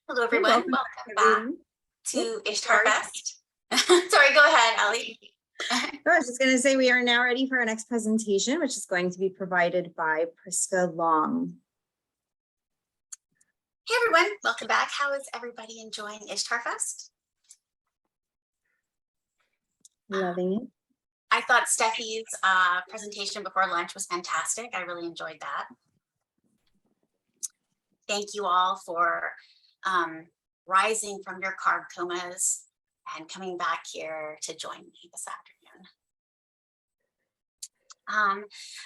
Hello, everyone. Welcome back to Ishtar Fest. Sorry, go ahead, Ali. I was just going to say we are now ready for our next presentation, which is going to be provided by Prisca Long. Hey, everyone. Welcome back. How is everybody enjoying Ishtar Fest? Loving it. I thought Steffi's presentation before lunch was fantastic. I really enjoyed that. Thank you all for rising from your carb comas and coming back here to join me this afternoon.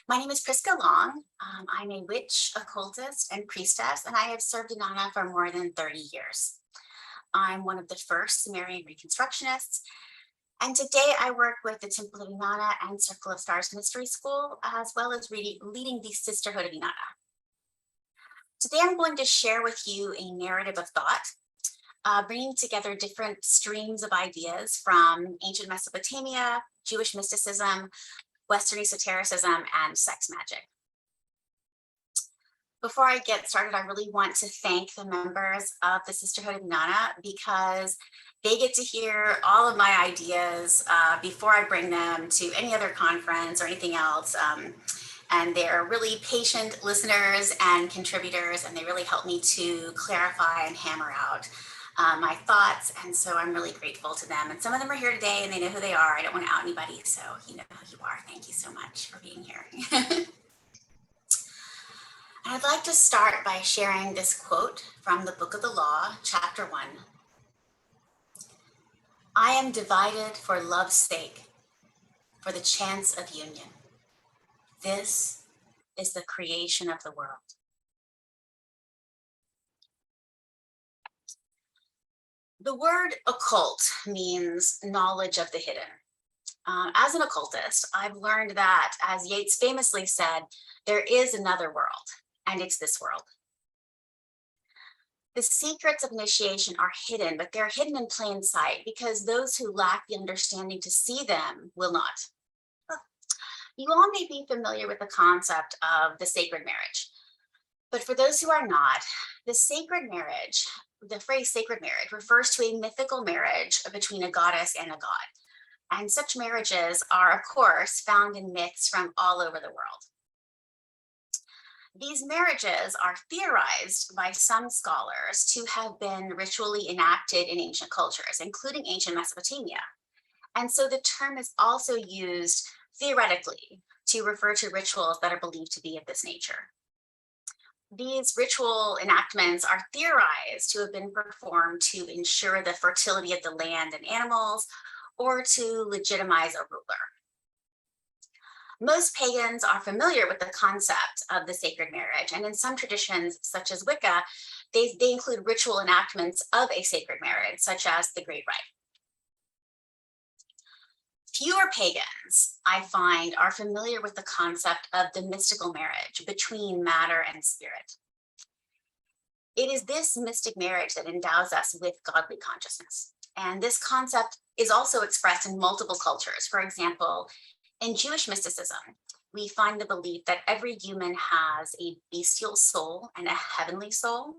My name is Prisca Long. I'm a witch, occultist, and priestess, and I have served Inanna for more than 30 years. I'm one of the first Sumerian reconstructionists, and today I work with the Temple of Inanna and Circle of Stars Mystery School, as well as leading the Sisterhood of Inanna. Today I'm going to share with you a narrative of thought, bringing together different streams of ideas from ancient Mesopotamia, Jewish mysticism, Western esotericism, and sex magic. Before I get started, I really want to thank the members of the Sisterhood of Inanna because they get to hear all of my ideas before I bring them to any other conference or anything else. And they're really patient listeners and contributors, and they really help me to clarify and hammer out my thoughts. And so I'm really grateful to them. And some of them are here today and they know who they are. I don't want to out anybody, so you know who you are. Thank you so much for being here. I'd like to start by sharing this quote from the Book of the Law, chapter 1. I am divided for love's sake, for the chance of union. This is the creation of the world. The word occult means knowledge of the hidden. As an occultist, I've learned that, as Yeats famously said, there is another world, and it's this world. The secrets of initiation are hidden, but they're hidden in plain sight because those who lack the understanding to see them will not. You all may be familiar with the concept of the sacred marriage, but for those who are not, the sacred marriage, the phrase sacred marriage refers to a mythical marriage between a goddess and a god. And such marriages are, of course, found in myths from all over the world. These marriages are theorized by some scholars to have been ritually enacted in ancient cultures, including ancient Mesopotamia. And so the term is also used theoretically to refer to rituals that are believed to be of this nature. These ritual enactments are theorized to have been performed to ensure the fertility of the land and animals, or to legitimize a ruler. Most pagans are familiar with the concept of the sacred marriage, and in some traditions, such as Wicca, they include ritual enactments of a sacred marriage, such as the Great Rite. Fewer pagans, I find, are familiar with the concept of the mystical marriage between matter and spirit. It is this mystic marriage that endows us with godly consciousness. And this concept is also expressed in multiple cultures. For example, in Jewish mysticism, we find the belief that every human has a bestial soul and a heavenly soul,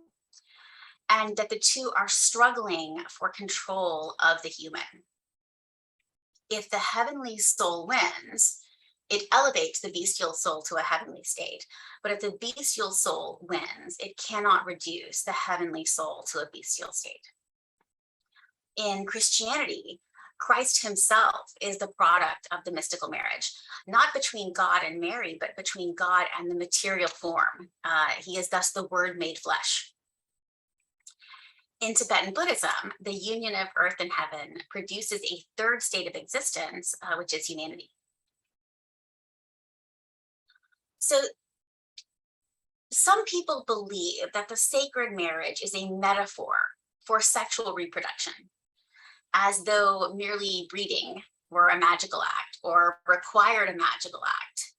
and that the two are struggling for control of the human. If the heavenly soul wins, it elevates the bestial soul to a heavenly state. But if the bestial soul wins, it cannot reduce the heavenly soul to a bestial state. In Christianity, Christ himself is the product of the mystical marriage, not between God and Mary, but between God and the material form. He is thus the Word made flesh. In Tibetan Buddhism, the union of earth and heaven produces a third state of existence, which is humanity. So some people believe that the sacred marriage is a metaphor for sexual reproduction, as though merely breeding were a magical act or required a magical act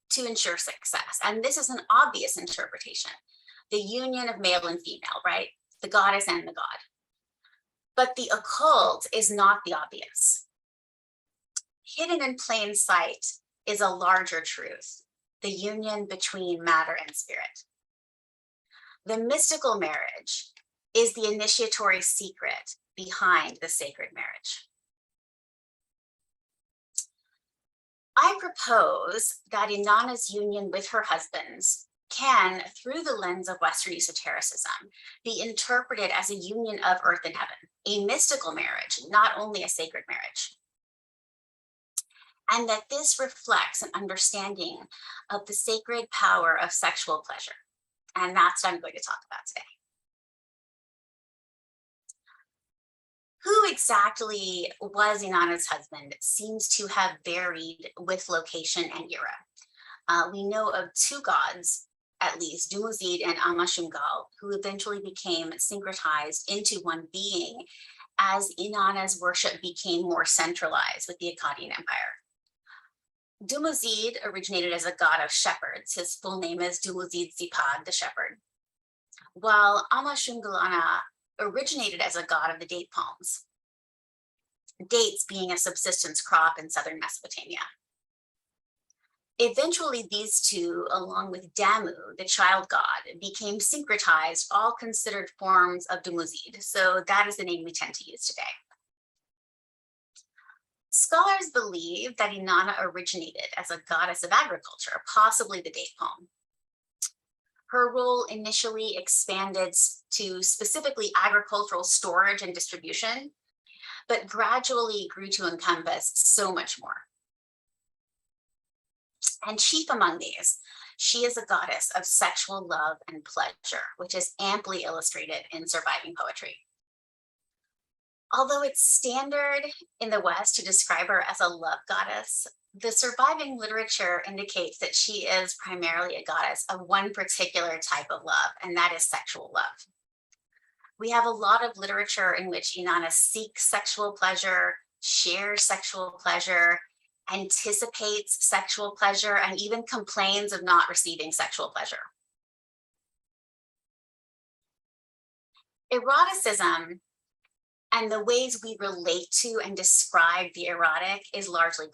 to ensure success. And this is an obvious interpretation, the union of male and female, right? The goddess and the god. But the occult is not the obvious. Hidden in plain sight is a larger truth the union between matter and spirit. The mystical marriage is the initiatory secret behind the sacred marriage. I propose that Inanna's union with her husbands can, through the lens of Western esotericism, be interpreted as a union of earth and heaven, a mystical marriage, not only a sacred marriage. And that this reflects an understanding of the sacred power of sexual pleasure. And that's what I'm going to talk about today. Who exactly was Inanna's husband seems to have varied with location and era. We know of two gods, at least, Dumuzid and Amashungal, who eventually became syncretized into one being as Inanna's worship became more centralized with the Akkadian Empire. Dumuzid originated as a god of shepherds. His full name is Dumuzid Zipad, the shepherd, while Amashungalana originated as a god of the date palms, dates being a subsistence crop in southern Mesopotamia. Eventually, these two, along with Damu, the child god, became syncretized, all considered forms of Dumuzid. So that is the name we tend to use today. Scholars believe that Inanna originated as a goddess of agriculture, possibly the date palm. Her role initially expanded to specifically agricultural storage and distribution, but gradually grew to encompass so much more. And chief among these, she is a goddess of sexual love and pleasure, which is amply illustrated in surviving poetry. Although it's standard in the West to describe her as a love goddess, the surviving literature indicates that she is primarily a goddess of one particular type of love, and that is sexual love. We have a lot of literature in which Inanna seeks sexual pleasure, shares sexual pleasure, anticipates sexual pleasure, and even complains of not receiving sexual pleasure. Eroticism and the ways we relate to and describe the erotic is largely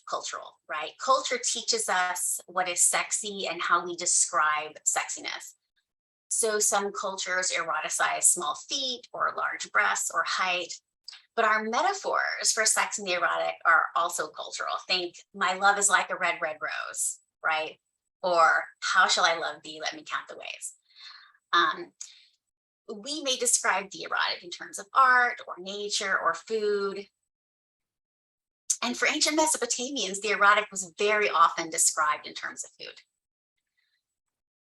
cultural, right? Culture teaches us what is sexy and how we describe sexiness. So some cultures eroticize small feet or large breasts or height, but our metaphors for sex and the erotic are also cultural. Think, my love is like a red, red rose, right? Or how shall I love thee? Let me count the ways. We may describe the erotic in terms of art or nature or food. And for ancient Mesopotamians, the erotic was very often described in terms of food.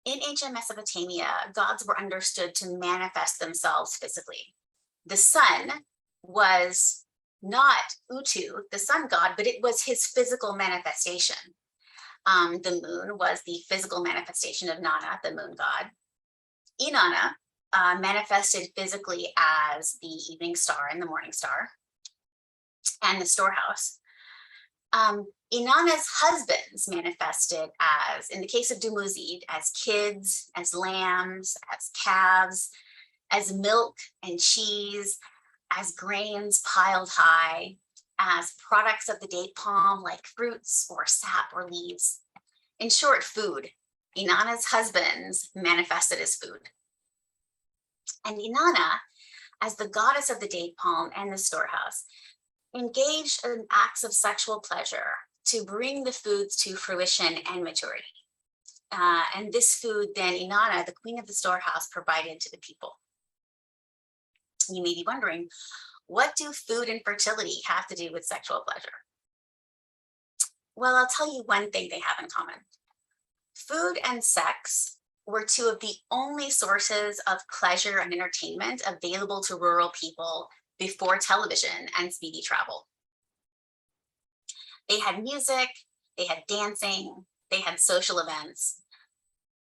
In ancient Mesopotamia, gods were understood to manifest themselves physically. The sun was not Utu, the sun god, but it was his physical manifestation. The moon was the physical manifestation of Nana, the moon god. Inanna manifested physically as the evening star and the morning star and the storehouse. Inanna's husbands manifested as, in the case of Dumuzid, as kids, as lambs, as calves, as milk and cheese, as grains piled high, as products of the date palm like fruits or sap or leaves. In short, food. Inanna's husbands manifested as food. And Inanna, as the goddess of the date palm and the storehouse, engaged in acts of sexual pleasure to bring the foods to fruition and maturity. And this food then Inanna, the queen of the storehouse, provided to the people. You may be wondering, what do food and fertility have to do with sexual pleasure? Well, I'll tell you one thing they have in common. Food and sex were two of the only sources of pleasure and entertainment available to rural people before television and speedy travel. They had music, they had dancing, they had social events.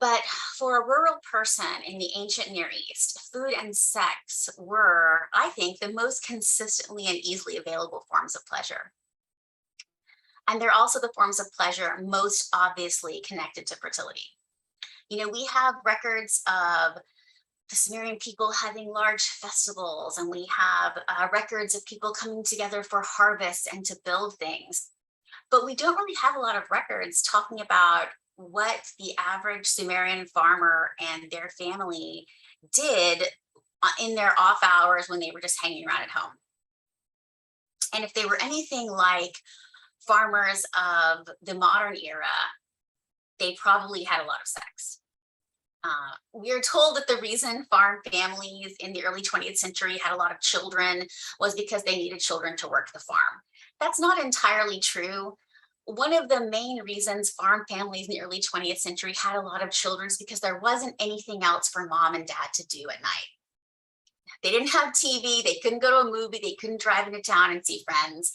But for a rural person in the ancient Near East, food and sex were, I think, the most consistently and easily available forms of pleasure. And they're also the forms of pleasure most obviously connected to fertility. You know, we have records of the Sumerian people having large festivals, and we have records of people coming together for harvests and to build things. But we don't really have a lot of records talking about what the average Sumerian farmer and their family did in their off hours when they were just hanging around at home. And if they were anything like farmers of the modern era, they probably had a lot of sex. We are told that the reason farm families in the early 20th century had a lot of children was because they needed children to work the farm. That's not entirely true. One of the main reasons farm families in the early 20th century had a lot of children is because there wasn't anything else for mom and dad to do at night. They didn't have TV, they couldn't go to a movie, they couldn't drive into town and see friends.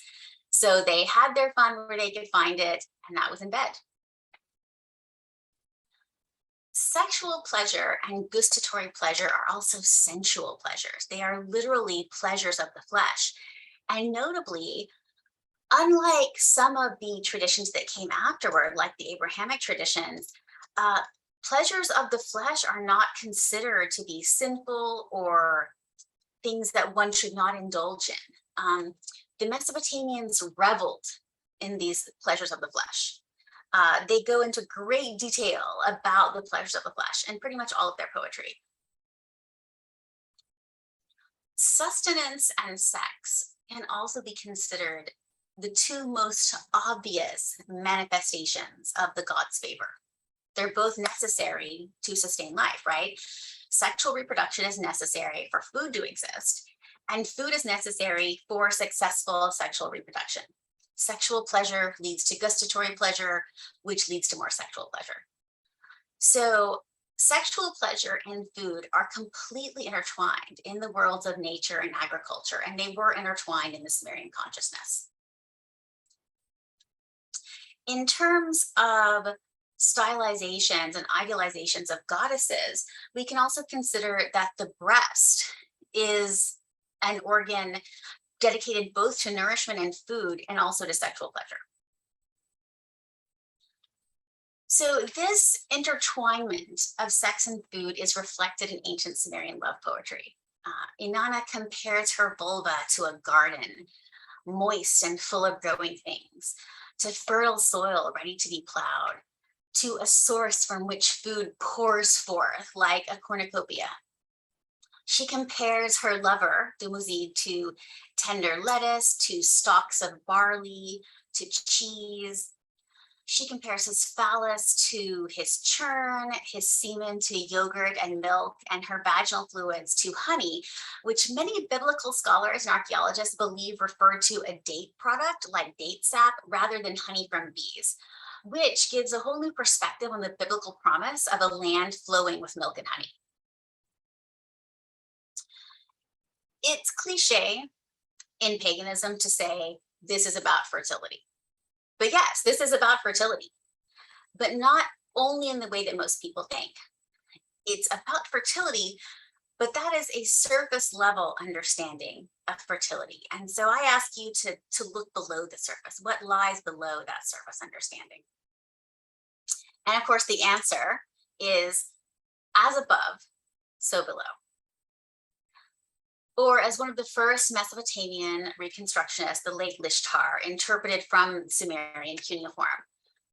So they had their fun where they could find it, and that was in bed. Sexual pleasure and gustatory pleasure are also sensual pleasures. They are literally pleasures of the flesh. And notably, unlike some of the traditions that came afterward, like the Abrahamic traditions, pleasures of the flesh are not considered to be sinful or things that one should not indulge in. The Mesopotamians reveled in these pleasures of the flesh. They go into great detail about the pleasures of the flesh in pretty much all of their poetry. Sustenance and sex can also be considered the two most obvious manifestations of the god's favor. They're both necessary to sustain life, right? Sexual reproduction is necessary for food to exist, and food is necessary for successful sexual reproduction. Sexual pleasure leads to gustatory pleasure, which leads to more sexual pleasure. So sexual pleasure and food are completely intertwined in the worlds of nature and agriculture, and they were intertwined in the Sumerian consciousness. In terms of stylizations and idealizations of goddesses, we can also consider that the breast is an organ dedicated both to nourishment and food and also to sexual pleasure. So this intertwinement of sex and food is reflected in ancient Sumerian love poetry. Inanna compares her vulva to a garden, moist and full of growing things, to fertile soil ready to be plowed, to a source from which food pours forth like a cornucopia. She compares her lover, Dumuzid, to tender lettuce, to stalks of barley, to cheese. She compares his phallus to his churn, his semen to yogurt and milk, and her vaginal fluids to honey, which many biblical scholars and archaeologists believe refer to a date product like date sap rather than honey from bees, which gives a whole new perspective on the biblical promise of a land flowing with milk and honey. It's cliche in paganism to say this is about fertility. But yes, this is about fertility, but not only in the way that most people think. It's about fertility, but that is a surface level understanding of fertility. And so I ask you to look below the surface. What lies below that surface understanding? And of course, the answer is as above, so below. Or as one of the first Mesopotamian reconstructionists, the late Lishtar, interpreted from Sumerian cuneiform,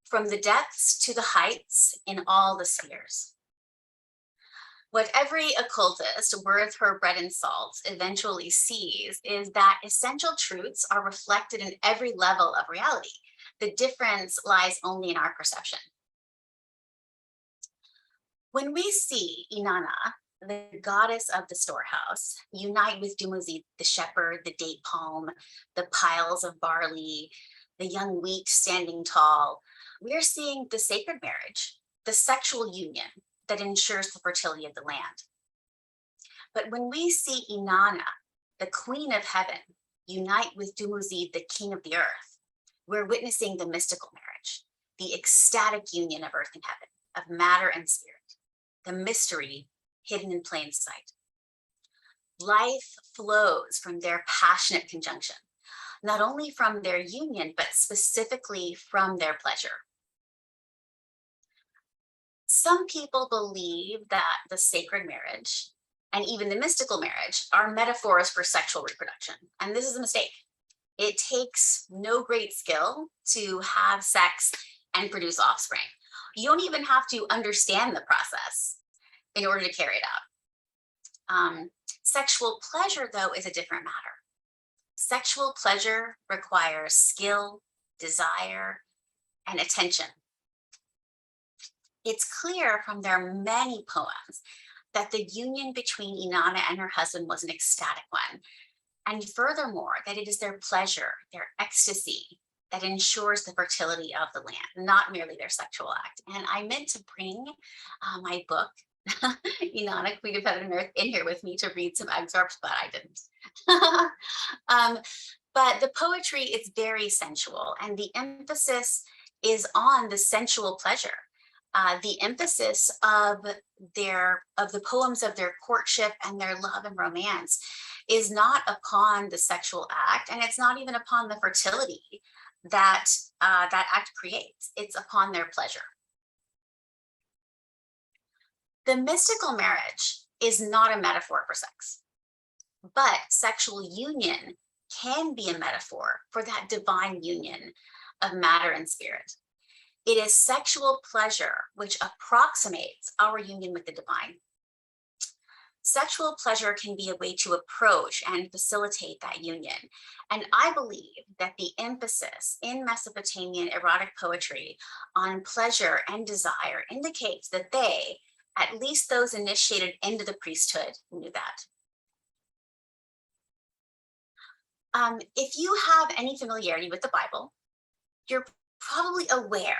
from the depths to the heights in all the spheres. What every occultist worth her bread and salt eventually sees is that essential truths are reflected in every level of reality. The difference lies only in our perception. When we see Inanna, the goddess of the storehouse, unite with Dumuzid, the shepherd, the date palm, the piles of barley, the young wheat standing tall, we're seeing the sacred marriage, the sexual union that ensures the fertility of the land. But when we see Inanna, the queen of heaven, unite with Dumuzid, the king of the earth, we're witnessing the mystical marriage, the ecstatic union of earth and heaven, of matter and spirit, the mystery hidden in plain sight. Life flows from their passionate conjunction, not only from their union, but specifically from their pleasure. Some people believe that the sacred marriage and even the mystical marriage are metaphors for sexual reproduction, and this is a mistake. It takes no great skill to have sex and produce offspring. You don't even have to understand the process in order to carry it out. Sexual pleasure, though, is a different matter. Sexual pleasure requires skill, desire, and attention. It's clear from their many poems that the union between Inanna and her husband was an ecstatic one. And furthermore, that it is their pleasure, their ecstasy, that ensures the fertility of the land, not merely their sexual act. And I meant to bring my book, Inanna, Queen of Heaven and Earth, in here with me to read some excerpts, but I didn't. But the poetry is very sensual, and the emphasis is on the sensual pleasure. The emphasis of the poems of their courtship and their love and romance is not upon the sexual act, and it's not even upon the fertility that that act creates. It's upon their pleasure. The mystical marriage is not a metaphor for sex, but sexual union can be a metaphor for that divine union of matter and spirit. It is sexual pleasure which approximates our union with the divine. Sexual pleasure can be a way to approach and facilitate that union. And I believe that the emphasis in Mesopotamian erotic poetry on pleasure and desire indicates that they, at least those initiated into the priesthood, knew that. If you have any familiarity with the Bible, you're probably aware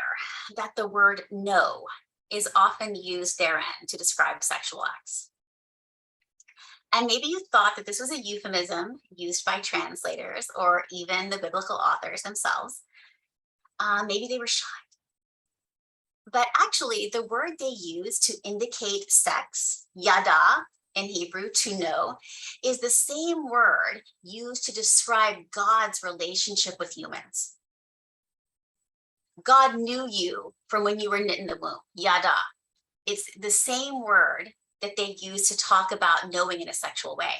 that the word no is often used therein to describe sexual acts. And maybe you thought that this was a euphemism used by translators or even the biblical authors themselves. Maybe they were shy. But actually, the word they use to indicate sex, yada, in Hebrew, to know, is the same word used to describe God's relationship with humans. God knew you from when you were knit in the womb, yada. It's the same word that they use to talk about knowing in a sexual way.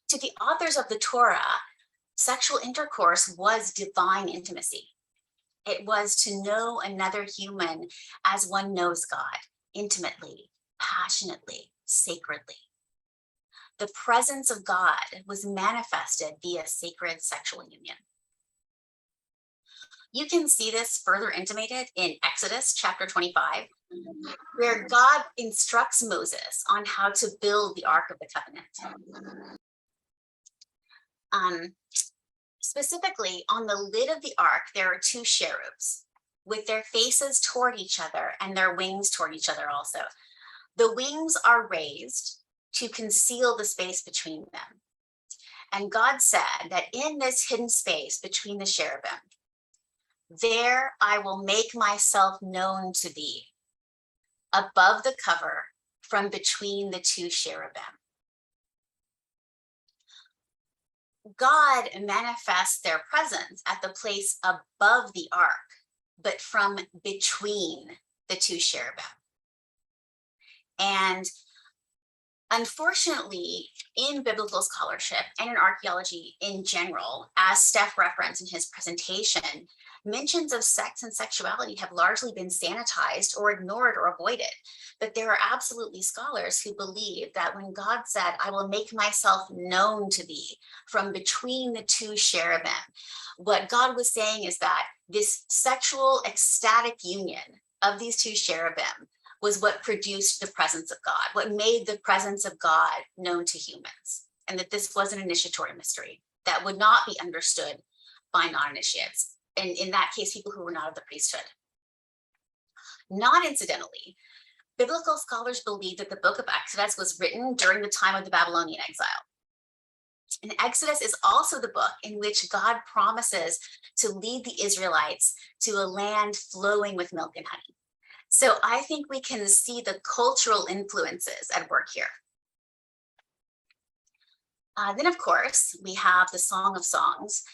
To the authors of the Torah, sexual intercourse was divine intimacy. It was to know another human as one knows God, intimately, passionately, sacredly. The presence of God was manifested via sacred sexual union. You can see this further intimated in Exodus chapter 25, where God instructs Moses on how to build the Ark of the Covenant. Specifically, on the lid of the Ark, there are two cherubs with their faces toward each other and their wings toward each other also. The wings are raised to conceal the space between them. And God said that in this hidden space between the cherubim, there I will make myself known to thee, above the cover from between the two cherubim. God manifests their presence at the place above the ark, but from between the two cherubim. And unfortunately, in biblical scholarship and in archaeology in general, as Steph referenced in his presentation, mentions of sex and sexuality have largely been sanitized or ignored or avoided. But there are absolutely scholars who believe that when God said, I will make myself known to thee from between the two cherubim, what God was saying is that this sexual ecstatic union of these two cherubim was what produced the presence of God, what made the presence of God known to humans, and that this was an initiatory mystery that would not be understood by non-initiates, and in that case, people who were not of the priesthood. Not incidentally, biblical scholars believe that the book of Exodus was written during the time of the Babylonian exile. And Exodus is also the book in which God promises to lead the Israelites to a land flowing with milk and honey. So I think we can see the cultural influences at work here. Then, of course, we have the Song of Songs,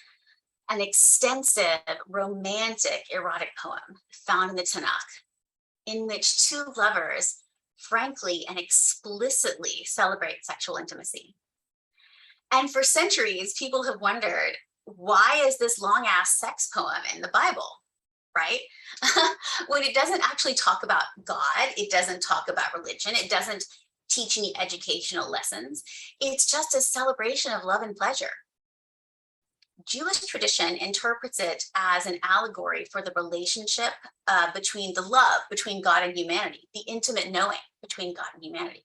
an extensive romantic erotic poem found in the Tanakh, in which two lovers frankly and explicitly celebrate sexual intimacy. And for centuries, people have wondered, why is this long-ass sex poem in the Bible? right? When it doesn't actually talk about God, it doesn't talk about religion, it doesn't teach any educational lessons. It's just a celebration of love and pleasure. Jewish tradition interprets it as an allegory for the relationship between the love between God and humanity, the intimate knowing between God and humanity.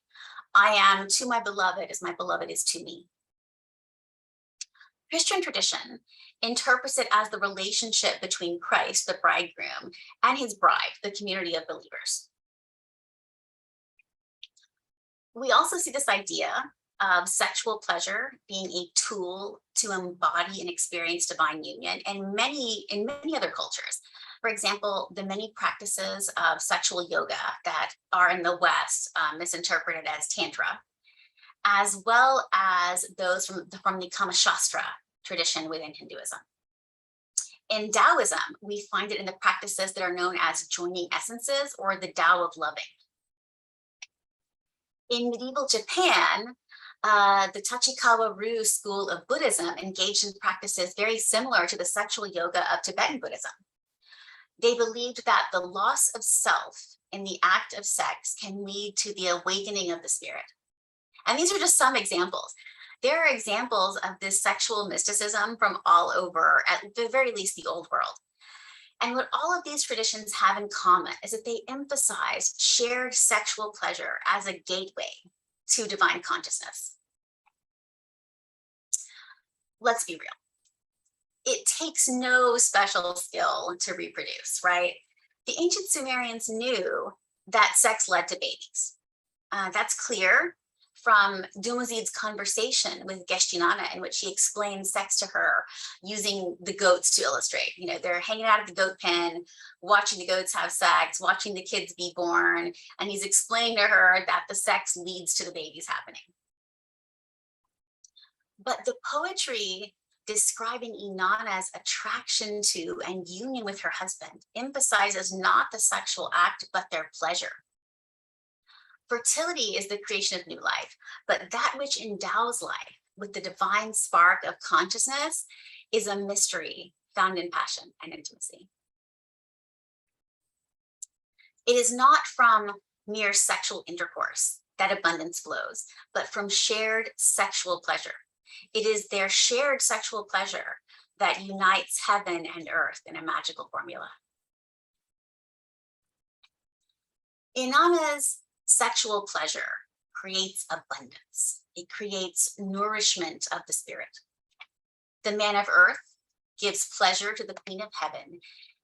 I am to my beloved as my beloved is to me. Christian tradition interprets it as the relationship between Christ, the bridegroom, and his bride, the community of believers. We also see this idea of sexual pleasure being a tool to embody and experience divine union in many other cultures. For example, the many practices of sexual yoga that are in the West misinterpreted as tantra, as well as those from the Kama Shastra tradition within Hinduism. In Taoism, we find it in the practices that are known as joining essences or the Tao of loving. In medieval Japan, the Tachikawa-ryu school of Buddhism engaged in practices very similar to the sexual yoga of Tibetan Buddhism. They believed that the loss of self in the act of sex can lead to the awakening of the spirit. And these are just some examples. There are examples of this sexual mysticism from all over, at the very least, the old world. And what all of these traditions have in common is that they emphasize shared sexual pleasure as a gateway to divine consciousness. Let's be real. It takes no special skill to reproduce, right? The ancient Sumerians knew that sex led to babies. That's clear from Dumuzid's conversation with Inanna, in which he explains sex to her using the goats to illustrate. You know, they're hanging out at the goat pen, watching the goats have sex, watching the kids be born, and he's explaining to her that the sex leads to the babies happening. But the poetry describing Inanna's attraction to and union with her husband emphasizes not the sexual act, but their pleasure. Fertility is the creation of new life, but that which endows life with the divine spark of consciousness is a mystery found in passion and intimacy. It is not from mere sexual intercourse that abundance flows, but from shared sexual pleasure. It is their shared sexual pleasure that unites heaven and earth in a magical formula. Inanna's sexual pleasure creates abundance. It creates nourishment of the spirit. The man of earth gives pleasure to the queen of heaven,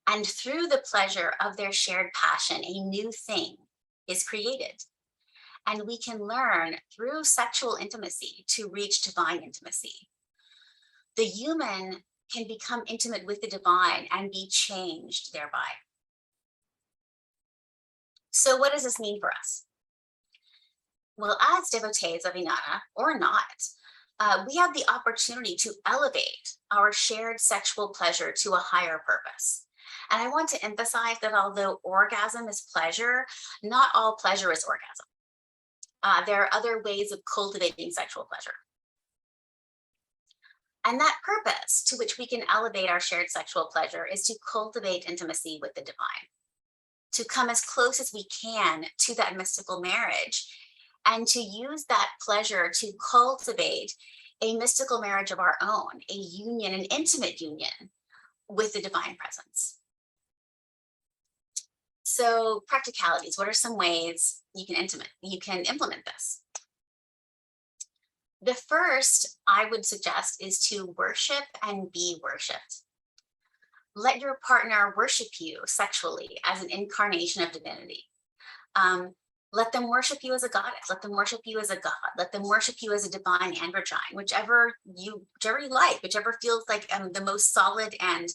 and through the pleasure of their shared passion, a new thing is created. And we can learn through sexual intimacy to reach divine intimacy. The human can become intimate with the divine and be changed thereby. So what does this mean for us? Well, as devotees of Inanna, or not, we have the opportunity to elevate our shared sexual pleasure to a higher purpose. And I want to emphasize that although orgasm is pleasure, not all pleasure is orgasm. There are other ways of cultivating sexual pleasure. And that purpose to which we can elevate our shared sexual pleasure is to cultivate intimacy with the divine, to come as close as we can to that mystical marriage, and to use that pleasure to cultivate a mystical marriage of our own, a union, an intimate union with the divine presence. So practicalities, what are some ways you can implement this? The first I would suggest is to worship and be worshiped. Let your partner worship you sexually as an incarnation of divinity. Let them worship you as a goddess. Let them worship you as a god. Let them worship you as a divine androgyne, whichever you like, whichever feels like the most solid and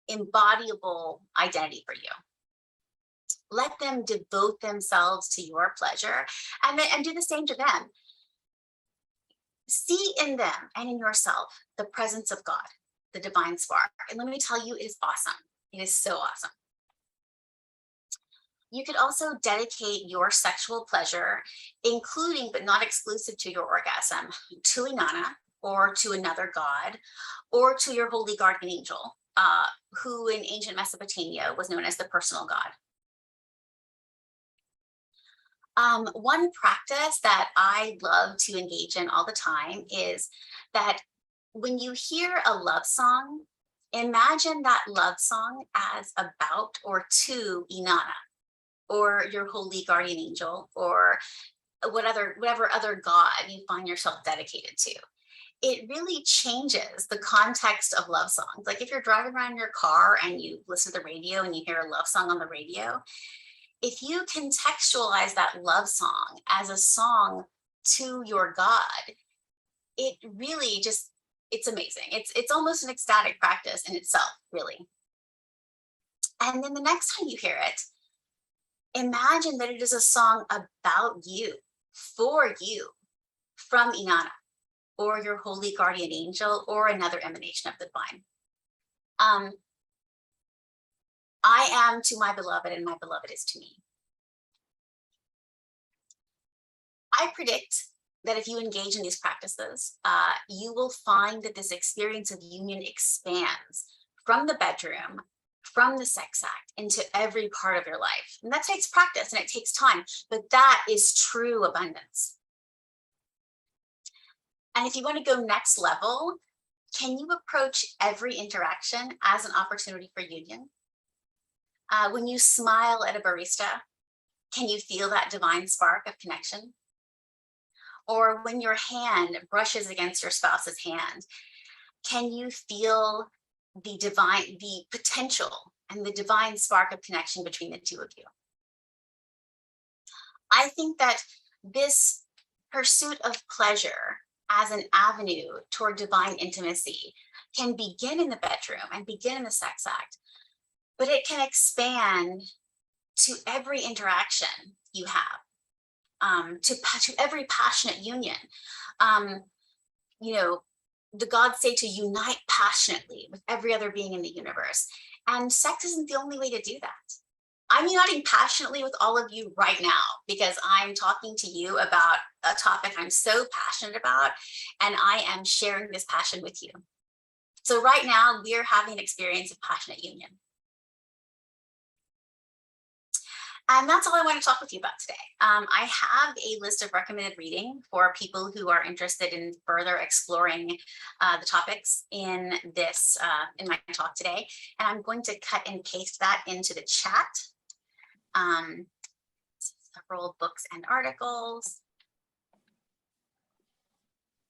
embodiable identity for you. Let them devote themselves to your pleasure and do the same to them. See in them and in yourself the presence of God, the divine spark. And let me tell you, it is awesome. It is so awesome. You could also dedicate your sexual pleasure, including but not exclusive to your orgasm, to Inanna or to another god or to your holy guardian angel. who in ancient Mesopotamia was known as the personal god. One practice that I love to engage in all the time is that when you hear a love song, imagine that love song as about or to Inanna, or your holy guardian angel, or whatever other god you find yourself dedicated to. It really changes the context of love songs. Like if you're driving around in your car and you listen to the radio and you hear a love song on the radio, if you contextualize that love song as a song to your God, it really just, it's amazing. It's almost an ecstatic practice in itself, really. And then the next time you hear it, imagine that it is a song about you, for you, from Inanna, or your holy guardian angel, or another emanation of the divine. I am to my beloved, and my beloved is to me. I predict that if you engage in these practices, you will find that this experience of union expands from the bedroom, from the sex act, into every part of your life. And that takes practice and it takes time, but that is true abundance. And if you want to go next level, can you approach every interaction as an opportunity for union? When you smile at a barista, can you feel that divine spark of connection? Or when your hand brushes against your spouse's hand, can you feel the potential and the divine spark of connection between the two of you? I think that this pursuit of pleasure as an avenue toward divine intimacy can begin in the bedroom and begin in the sex act, but it can expand to every interaction you have, to every passionate union. The gods say to unite passionately with every other being in the universe. And sex isn't the only way to do that. I'm uniting passionately with all of you right now because I'm talking to you about a topic I'm so passionate about, and I am sharing this passion with you. So right now, we're having an experience of passionate union. And that's all I want to talk with you about today. I have a list of recommended reading for people who are interested in further exploring the topics in this in my talk today. And I'm going to cut and paste that into the chat. Several books and articles.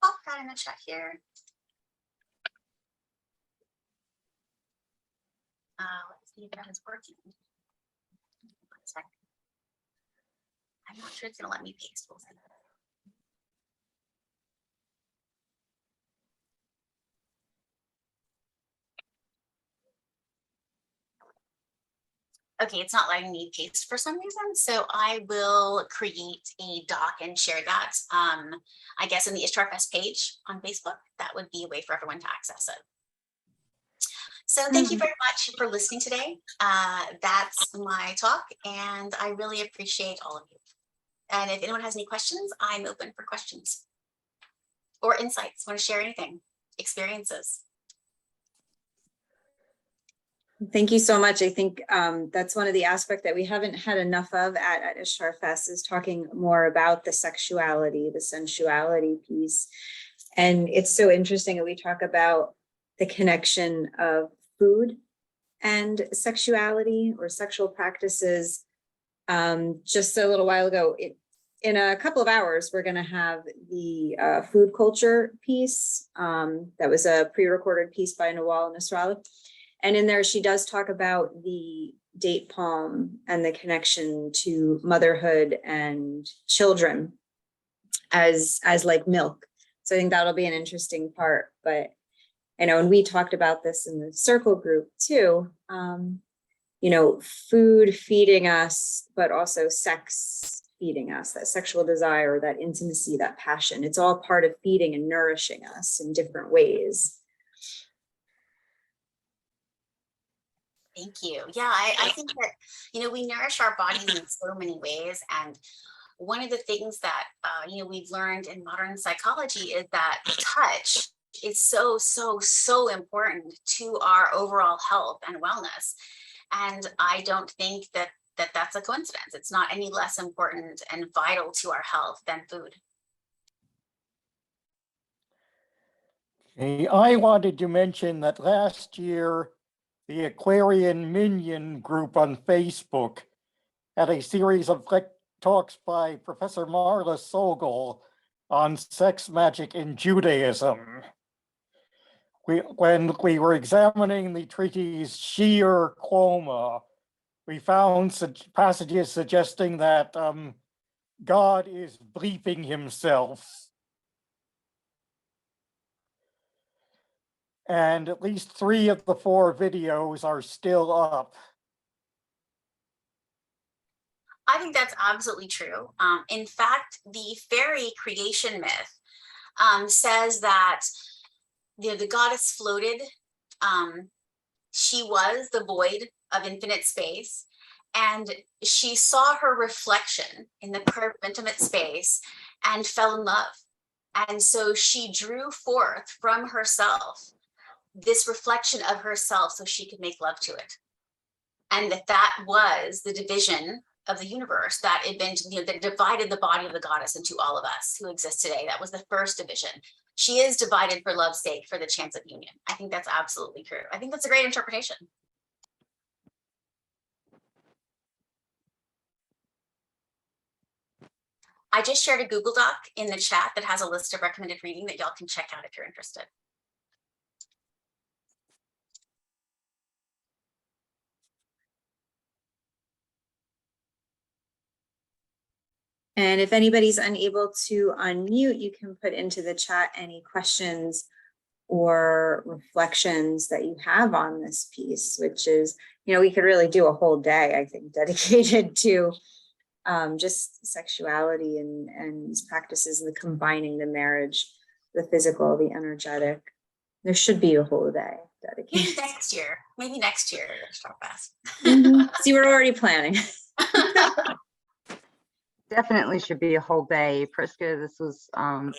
Pop that in the chat here. Let's see if that is working. I'm not sure it's going to let me paste. We'll see. Okay, it's not letting me paste for some reason, so I will create a doc and share that. I guess in the Ishtar Fest page on Facebook, that would be a way for everyone to access it. So thank you very much for listening today. That's my talk, and I really appreciate all of you. And if anyone has any questions, I'm open for questions or insights. Want to share anything, experiences? Thank you so much. I think that's one of the aspects that we haven't had enough of at Ishtar Fest is talking more about the sexuality, the sensuality piece. And it's so interesting that we talk about the connection of food and sexuality or sexual practices. Just a little while ago, in a couple of hours, we're going to have the food culture piece. That was a pre-recorded piece by Nawal Nasrallah. And in there, she does talk about the date palm and the connection to motherhood and children as like milk. So I think that'll be an interesting part. But I know, and we talked about this in the circle group too, food feeding us, but also sex feeding us, that sexual desire, that intimacy, that passion. It's all part of feeding and nourishing us in different ways. Thank you. Yeah, I think that, we nourish our bodies in so many ways. And one of the things that, we've learned in modern psychology is that touch is so, so, so important to our overall health and wellness. And I don't think that that's a coincidence. It's not any less important and vital to our health than food. Hey, I wanted to mention that last year, the Aquarian Minion group on Facebook had a series of talks by Professor Marla Sogol on sex magic in Judaism. When we were examining the treatise Shir Quoma, we found passages suggesting that God is bleeping himself. And at least 3 of the 4 videos are still up. I think that's absolutely true. In fact, the fairy creation myth says that the goddess floated. She was the void of infinite space, and she saw her reflection in the curved intimate space and fell in love. And so she drew forth from herself this reflection of herself so she could make love to it. And that was the division of the universe, that event, that divided the body of the goddess into all of us who exist today. That was the first division. She is divided for love's sake, for the chance of union. I think that's absolutely true. I think that's a great interpretation. I just shared a Google Doc in the chat that has a list of recommended reading that y'all can check out if you're interested. And if anybody's unable to unmute, you can put into the chat any questions or reflections that you have on this piece, which is, we could really do a whole day, I think, dedicated to just sexuality and these practices and the combining the marriage, the physical, the energetic. There should be a whole day dedicated. Maybe next year, Start Fast. See, we're already planning. Definitely should be a whole day. Prisca, this was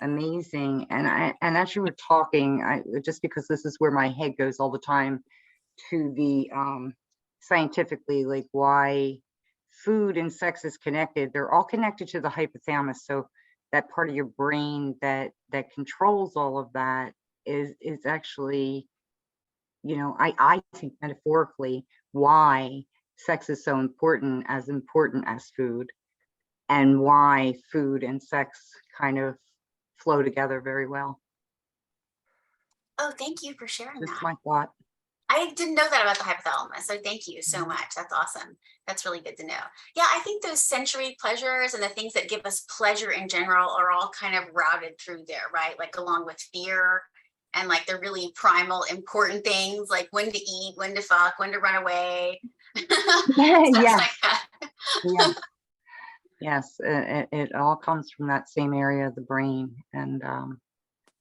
amazing. And as you were talking, just because this is where my head goes all the time to the scientifically, like why food and sex is connected. They're all connected to the hypothalamus. So that part of your brain that controls all of that is actually, I think metaphorically why sex is so important as food, and why food and sex kind of flow together very well. Oh, thank you for sharing Just that. my thought. I didn't know that about the hypothalamus, so thank you so much. That's awesome. That's really good to know. Yeah, I think those sensory pleasures and the things that give us pleasure in general are all kind of routed through there, right? Like along with fear and like the really primal, important things like when to eat, when to fuck, when to run away. Yeah. Like that. Yeah. Yes, it all comes from that same area of the brain. And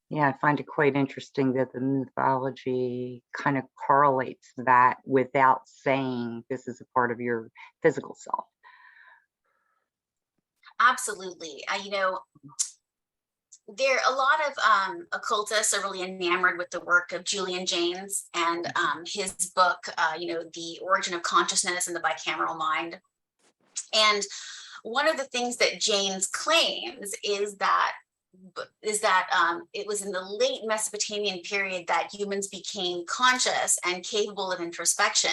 yeah, I find it quite interesting that the mythology kind of correlates that without saying this is a part of your physical self. Absolutely. There a lot of occultists are really enamored with the work of Julian Jaynes and his book, The Origin of Consciousness and the Bicameral Mind. And one of the things that Jaynes claims is that it was in the late Mesopotamian period that humans became conscious and capable of introspection.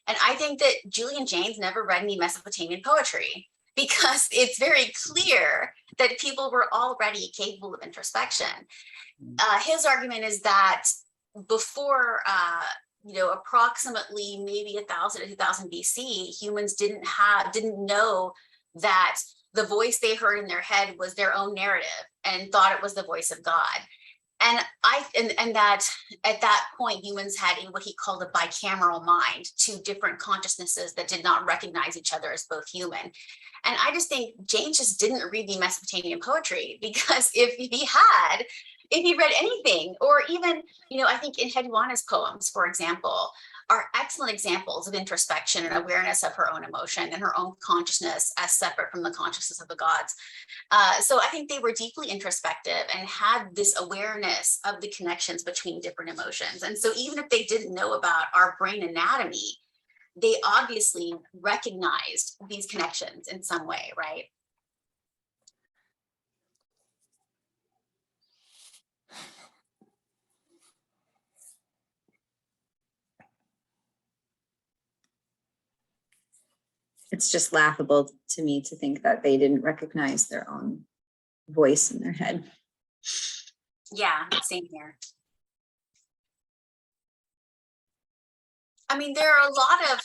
And I think that Julian Jaynes never read any Mesopotamian poetry, because it's very clear that people were already capable of introspection. His argument is that before, approximately maybe 1,000 to 2,000 BC, humans didn't know that the voice they heard in their head was their own narrative and thought it was the voice of God. And that at that point, humans had what he called a bicameral mind, 2 different consciousnesses that did not recognize each other as both human. And I just think Jaynes just didn't read the Mesopotamian poetry, because if he read anything, or even, I think in Hedwana's poems, for example, are excellent examples of introspection and awareness of her own emotion and her own consciousness as separate from the consciousness of the gods. So I think they were deeply introspective and had this awareness of the connections between different emotions. And so even if they didn't know about our brain anatomy, they obviously recognized these connections in some way, right? It's just laughable to me to think that they didn't recognize their own voice in their head. Yeah, same here. I mean, there are a lot of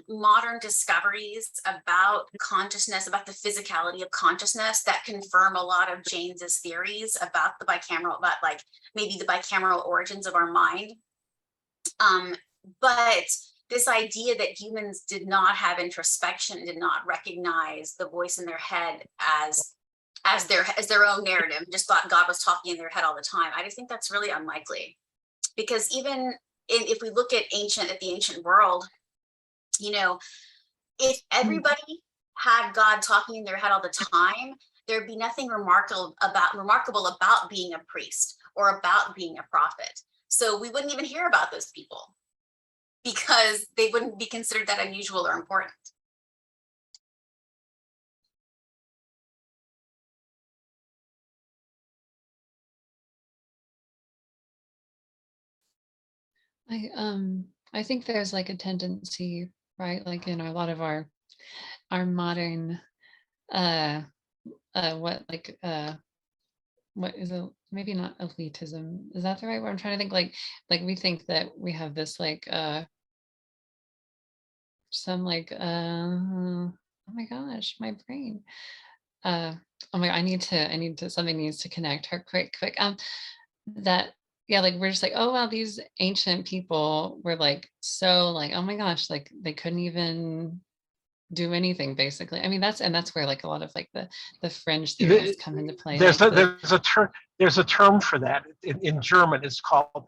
modern discoveries about consciousness, about the physicality of consciousness that confirm a lot of James's theories about the bicameral, about like maybe the bicameral origins of our mind. But this idea that humans did not have introspection, did not recognize the voice in their head as their own narrative, just thought God was talking in their head all the time. I just think that's really unlikely, because even if we look at the ancient world, you know, if everybody had God talking in their head all the time, there'd be nothing remarkable about being a priest or about being a prophet. So we wouldn't even hear about those people because they wouldn't be considered that unusual or important. I think there's like a tendency, right? Like in a lot of our modern what is it, maybe not elitism, is that the right word? I'm trying to think, like we think that we have this like some like oh my gosh, my brain. Oh my, I need to something needs to connect her quick. That yeah, like we're just like, oh wow, these ancient people were like so like, oh my gosh, like they couldn't even do anything basically. I mean, that's where like a lot of like the fringe theories come into play. There's Like there's a term for that in German. It's called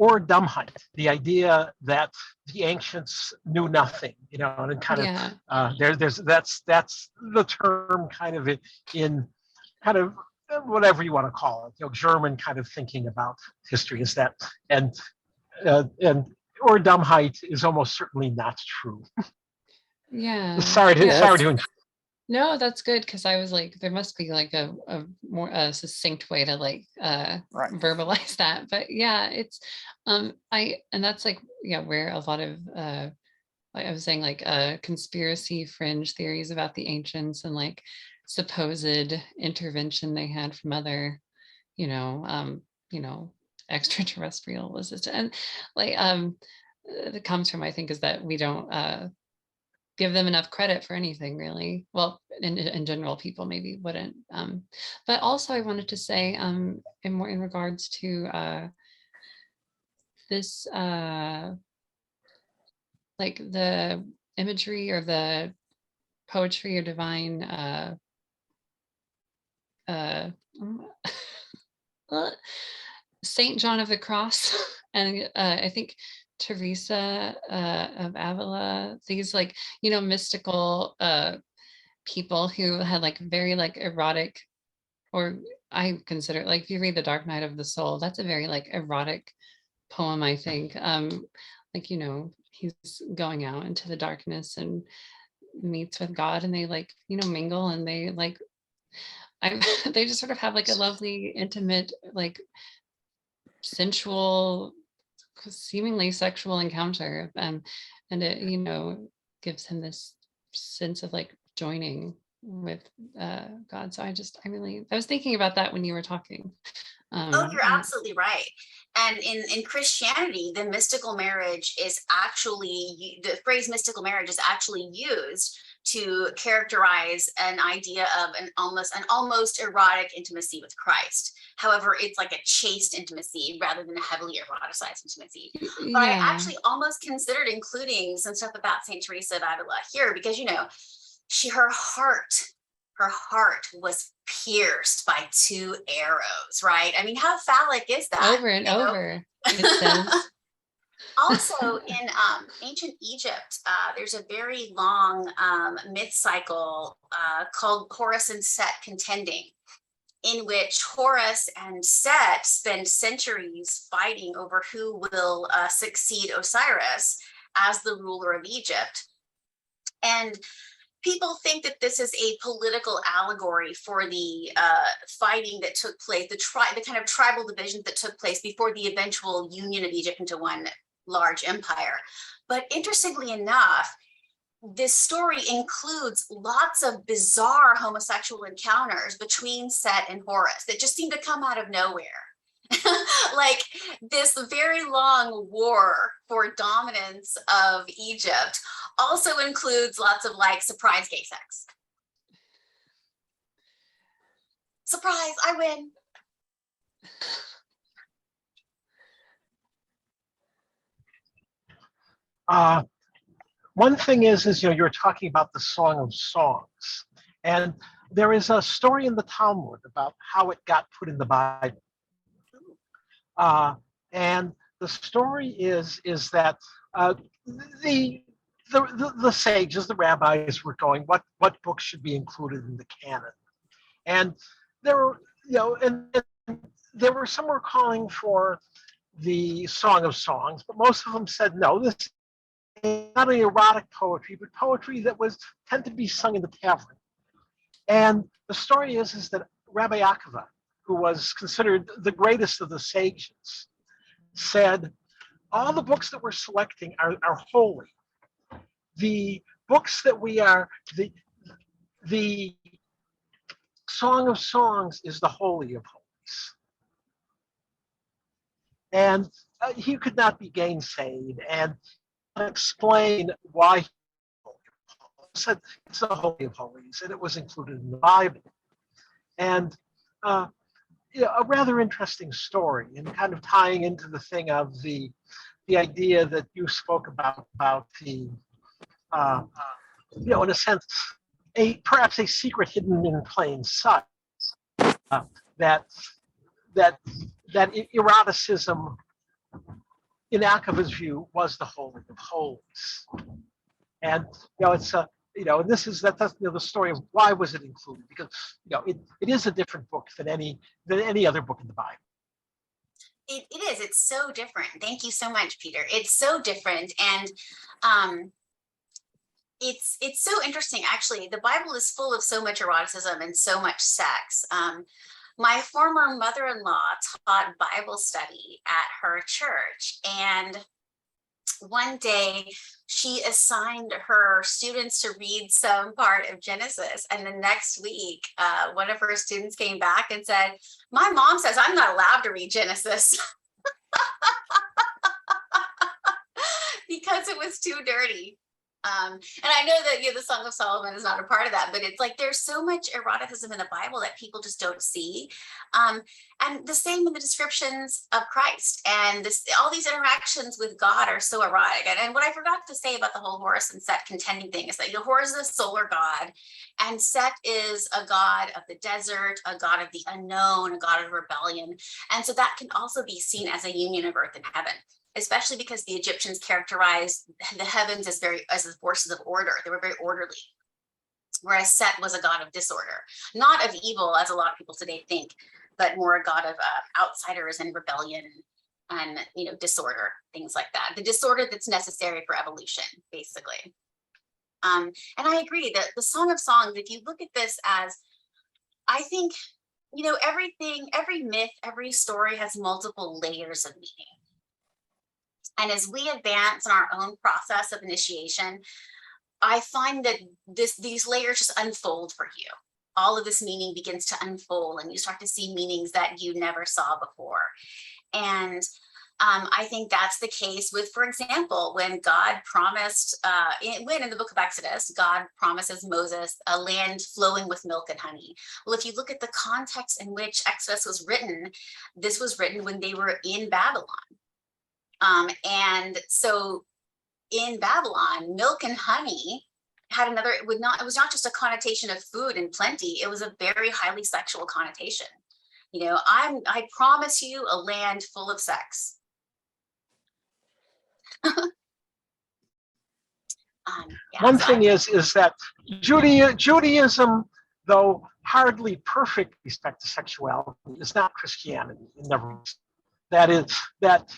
Dummheit, the idea that the ancients knew nothing, and kind of yeah, that's the term kind of in kind of whatever you want to call it, German kind of thinking about history is that, and Dummheit is almost certainly not true. yeah, Sorry yeah. to No, that's good, because I was like, there must be like a more succinct way to like Right. verbalize that. But yeah, it's and that's like, yeah, where a lot of like I was saying, like conspiracy fringe theories about the ancients and like supposed intervention they had from other, you know, extraterrestrial assistant, and like that comes from, I think, is that we don't give them enough credit for anything, really. Well, in general, people maybe wouldn't. But also I wanted to say, in more in regards to this, like the imagery or the poetry or divine, uh, Saint John of the Cross, and I think Teresa of Avila, these like, mystical people who had like very like erotic, or I consider, like if you read The Dark Night of the Soul, that's a very like erotic poem, I think. Like, he's going out into the darkness and meets with God, and they like, mingle, and they like, they just sort of have like a lovely, intimate, like sensual, seemingly sexual encounter. And it, gives him this sense of like joining with God. So I was thinking about that when you were talking. Oh, you're absolutely right. And in Christianity, the mystical marriage is actually, the phrase mystical marriage is actually used to characterize an idea of an almost erotic intimacy with Christ. However, it's like a chaste intimacy rather than a heavily eroticized intimacy. But I actually almost considered including some stuff about Saint Teresa of Avila here, because her heart was pierced by 2 arrows, right? I mean, how phallic is that? Over and over, it says. Also, in ancient Egypt, there's a very long myth cycle called Horus and Set contending, in which Horus and Set spend centuries fighting over who will succeed Osiris as the ruler of Egypt. And people think that this is a political allegory for the fighting that took place, the kind of tribal division that took place before the eventual union of Egypt into one large empire. But interestingly enough, this story includes lots of bizarre homosexual encounters between Set and Horus that just seem to come out of nowhere. Like this very long war for dominance of Egypt also includes lots of like surprise gay sex. Surprise, I win. One thing is, you're talking about the Song of Songs, and there is a story in the Talmud about how it got put in the Bible. And the story is that the sages, the rabbis, were going, what books should be included in the canon? And there were, there were some were calling for the Song of Songs, but most of them said no. This is not only erotic poetry, but poetry that was tend to be sung in the tavern. And the story is that Rabbi Akiva, who was considered the greatest of the sages, said, all the books that we're selecting are holy. The books that we are, the Song of Songs is the Holy of Holies. And he could not be gainsaid and explain why he said it's the Holy of Holies, and it was included in the Bible. And a rather interesting story, and kind of tying into the thing of the idea that you spoke about the in a sense, perhaps a secret hidden in plain sight, that eroticism, in Akiva's view, was the Holy of Holies. And it's and this is that's the story of why was it included, because it is a different book than any other book in the Bible. It is. It's so different. Thank you so much, Peter. It's so different, and it's so interesting. Actually, the Bible is full of so much eroticism and so much sex. My former mother-in-law taught Bible study at her church, and one day she assigned her students to read some part of Genesis, and the next week one of her students came back and said, my mom says I'm not allowed to read Genesis because it was too dirty. And I know that the Song of Solomon is not a part of that, but it's like there's so much eroticism in the Bible that people just don't see. And the same in the descriptions of Christ, and all these interactions with God are so erotic. And what I forgot to say about the whole Horus and Set contending thing is that Horus is a solar god, and Set is a god of the desert, a god of the unknown, a god of rebellion. And so that can also be seen as a union of earth and heaven, especially because the Egyptians characterized the heavens as the forces of order. They were very orderly, whereas Set was a god of disorder, not of evil, as a lot of people today think, but more a god of outsiders and rebellion and disorder, things like that. The disorder that's necessary for evolution, basically. And I agree that the Song of Songs, if you look at this as, I think, every myth, every story has multiple layers of meaning. And as we advance in our own process of initiation, I find that these layers just unfold for you. All of this meaning begins to unfold, and you start to see meanings that you never saw before. And I think that's the case with, for example, when God promised, in the book of Exodus, God promises Moses a land flowing with milk and honey. Well, if you look at the context in which Exodus was written, this was written when they were in Babylon. And so in Babylon, milk and honey had it was not just a connotation of food and plenty, it was a very highly sexual connotation. I promise you a land full of sex. One so thing is that Judaism, though hardly perfect with respect to sexuality, is not Christianity. It never is. That is that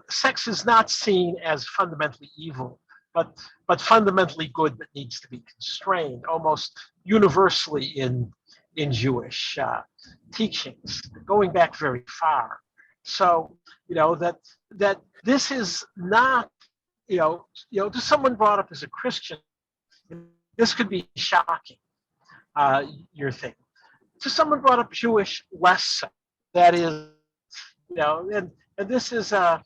sex is not seen as fundamentally evil, but fundamentally good that needs to be constrained almost universally in Jewish teachings, going back very far. So that this is not to someone brought up as a Christian, this could be shocking. Your thing to someone brought up Jewish, less so. That is, and this is that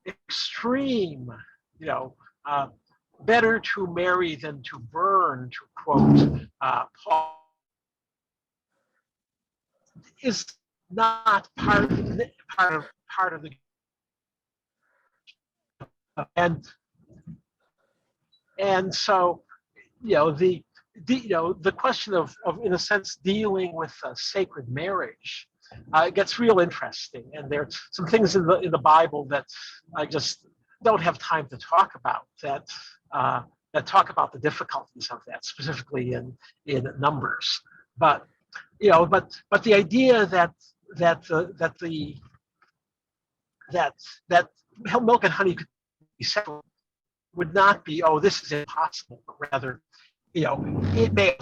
extreme, better to marry than to burn, to quote Paul, is not part of the and so the question of in a sense dealing with sacred marriage gets real interesting, and there's some things in the Bible that I just don't have time to talk about that talk about the difficulties of that, specifically in Numbers. But the idea that milk and honey could be settled would not be, oh, this is impossible, but rather, it may.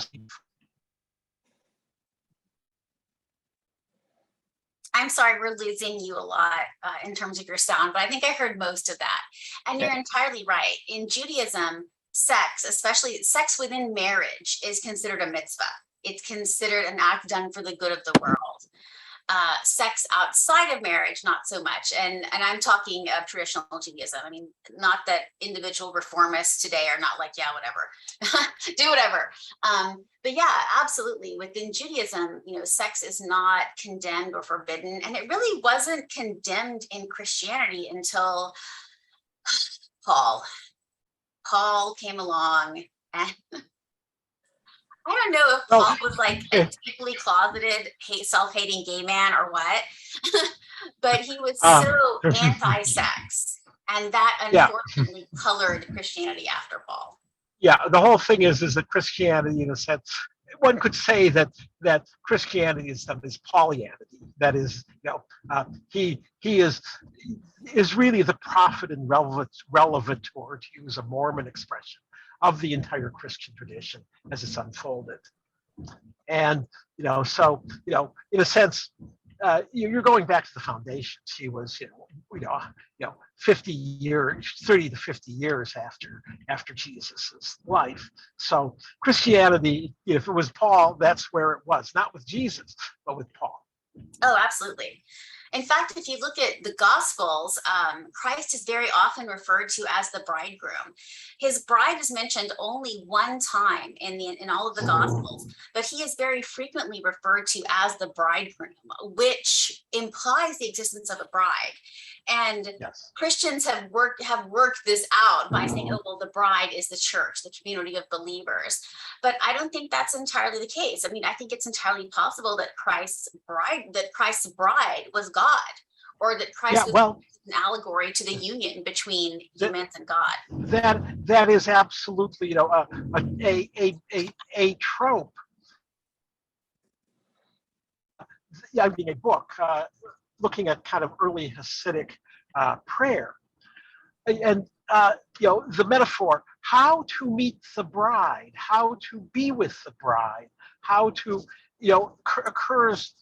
I'm sorry, we're losing you a lot in terms of your sound, but I think I heard most of that. And you're entirely right. In Judaism, sex, especially sex within marriage, is considered a mitzvah. It's considered an act done for the good of the world. Sex outside of marriage, not so much. And I'm talking of traditional Judaism. I mean, not that individual reformists today are not like, yeah, whatever, do whatever. But yeah, absolutely. Within Judaism, sex is not condemned or forbidden. And it really wasn't condemned in Christianity until Paul. Paul came along, and I don't know if Paul was like a deeply closeted, self-hating gay man or what, but he was so anti-sex, and that unfortunately colored Christianity after Paul. Yeah, the whole thing is that Christianity, in a sense, one could say that Christianity is Paulianity. That is, he is really the prophet and relevator, to use a Mormon expression, of the entire Christian tradition as it's unfolded. And so in a sense, you're going back to the foundations. He was 50 years, 30 to 50 years after Jesus's life. So Christianity, if it was Paul, that's where it was, not with Jesus, but with Paul. Oh, absolutely. In fact, if you look at the Gospels, Christ is very often referred to as the bridegroom. His bride is mentioned only one time in all of the Gospels, but he is very frequently referred to as the bridegroom, which implies the existence of a bride. And yes, Christians have worked this out by saying, oh, well, the bride is the church, the community of believers. But I don't think that's entirely the case. I mean, I think it's entirely possible that Christ's bride was God, or that Christ was an allegory to the union between humans and God. That is absolutely, a trope. I mean, a book looking at kind of early Hasidic prayer, and the metaphor, how to meet the bride, how to be with the bride, how to, occurs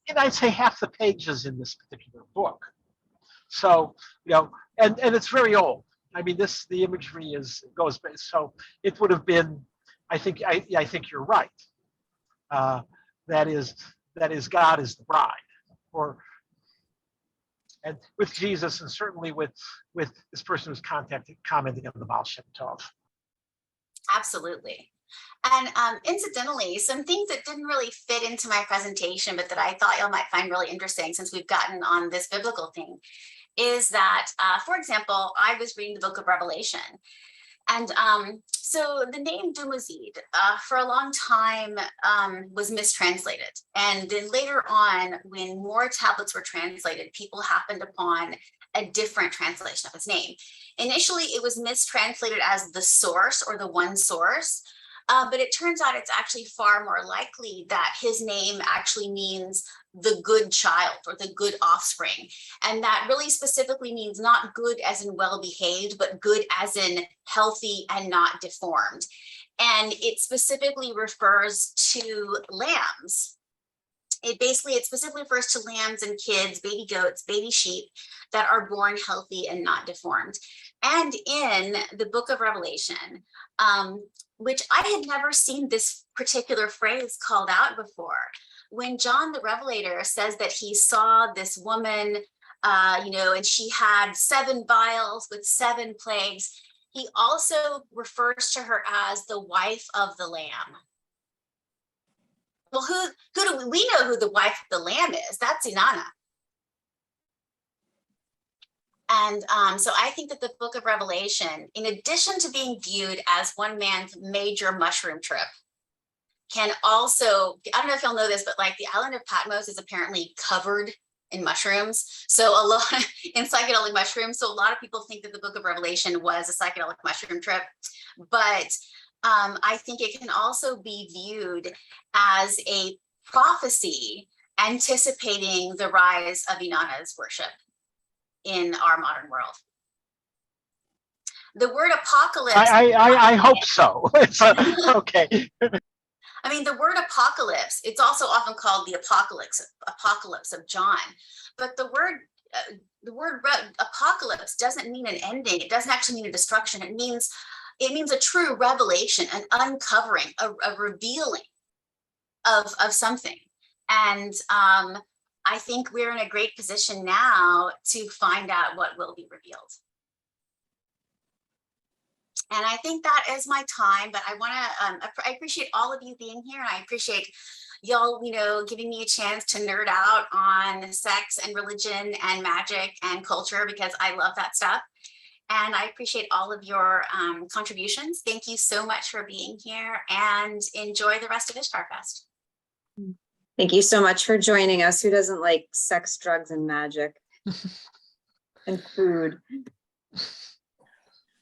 in, I'd say, half the pages in this particular book. So, and it's very old. I mean, the imagery goes back. So it would have been, I think you're right. That is God is the bride, and with Jesus, and certainly with this person who's commenting on the Baal Shem Tov. Absolutely. And incidentally, some things that didn't really fit into my presentation, but that I thought y'all might find really interesting since we've gotten on this biblical thing, is that, for example, I was reading the book of Revelation. And So the name Dumuzid for a long time was mistranslated. And then later on, when more tablets were translated, people happened upon a different translation of his name. Initially, it was mistranslated as the source or the one source, but it turns out it's actually far more likely that his name actually means the good child or the good offspring. And that really specifically means not good as in well-behaved, but good as in healthy and not deformed. And it specifically refers to lambs. It specifically refers to lambs and kids, baby goats, baby sheep that are born healthy and not deformed. And in the book of Revelation, which I had never seen this particular phrase called out before, when John the Revelator says that he saw this woman, and she had 7 vials with 7 plagues, he also refers to her as the wife of the Lamb. Well, who do we know who the wife of the Lamb is? That's Inanna. And so I think that the book of Revelation, in addition to being viewed as one man's major mushroom trip, can also, I don't know if y'all know this, but like the island of Patmos is apparently covered in mushrooms. So a lot in psychedelic mushrooms. So a lot of people think that the book of Revelation was a psychedelic mushroom trip, but I think it can also be viewed as a prophecy anticipating the rise of Inanna's worship in our modern world. The word apocalypse. I hope so. It's okay. I mean, the word apocalypse, it's also often called the apocalypse of John. But the word apocalypse doesn't mean an ending. It doesn't actually mean a destruction. It means a true revelation, an uncovering, a revealing of something. And I think we're in a great position now to find out what will be revealed. And I think that is my time, but I appreciate all of you being here. And I appreciate y'all, giving me a chance to nerd out on sex and religion and magic and culture, because I love that stuff. And I appreciate all of your contributions. Thank you so much for being here, and enjoy the rest of Ishtar Fest. Thank you so much for joining us. Who doesn't like sex, drugs, and magic and food?